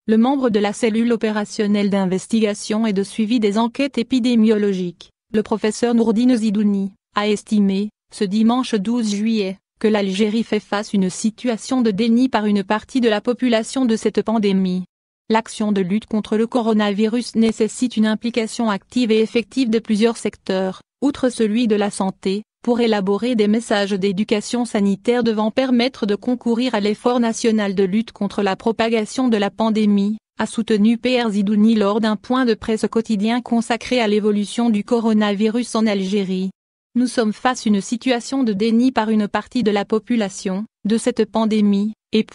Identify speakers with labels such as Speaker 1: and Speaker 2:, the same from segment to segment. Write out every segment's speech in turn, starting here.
Speaker 1: le membre de la cellule opérationnelle d'investigation et de suivi des enquêtes épidémiologiques, le professeur Nourdine Zidouni, a estimé, ce dimanche 12 juillet, que l'Algérie fait face à une situation de déni par une partie de la population de cette pandémie. L'action de lutte contre le coronavirus nécessite une implication active et effective de plusieurs secteurs, outre celui de la santé, pour élaborer des messages d'éducation sanitaire devant permettre de concourir à l'effort national de lutte contre la propagation de la pandémie, a soutenu PR Zidouni lors d'un point de presse quotidien consacré à l'évolution du coronavirus en Algérie. Nous sommes face à une situation de déni par une partie de la population, de cette pandémie, et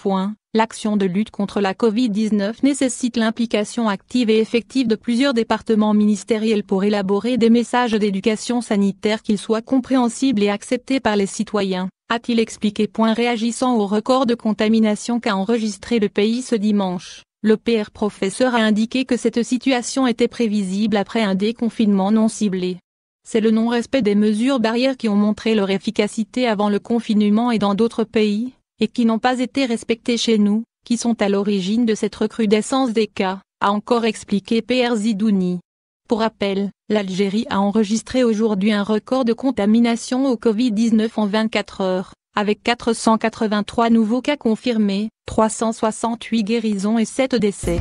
Speaker 1: l'action de lutte contre la Covid-19 nécessite l'implication active et effective de plusieurs départements ministériels pour élaborer des messages d'éducation sanitaire qu'ils soient compréhensibles et acceptés par les citoyens, a-t-il expliqué. Réagissant au record de contamination qu'a enregistré le pays ce dimanche, le PR professeur a indiqué que cette situation était prévisible après un déconfinement non ciblé. C'est le non-respect des mesures barrières qui ont montré leur efficacité avant le confinement et dans d'autres pays, et qui n'ont pas été respectées chez nous, qui sont à l'origine de cette recrudescence des cas, a encore expliqué PR Zidouni. Pour rappel, l'Algérie a enregistré aujourd'hui un record de contamination au Covid-19 en 24 heures, avec 483 nouveaux cas confirmés, 368 guérisons et 7 décès.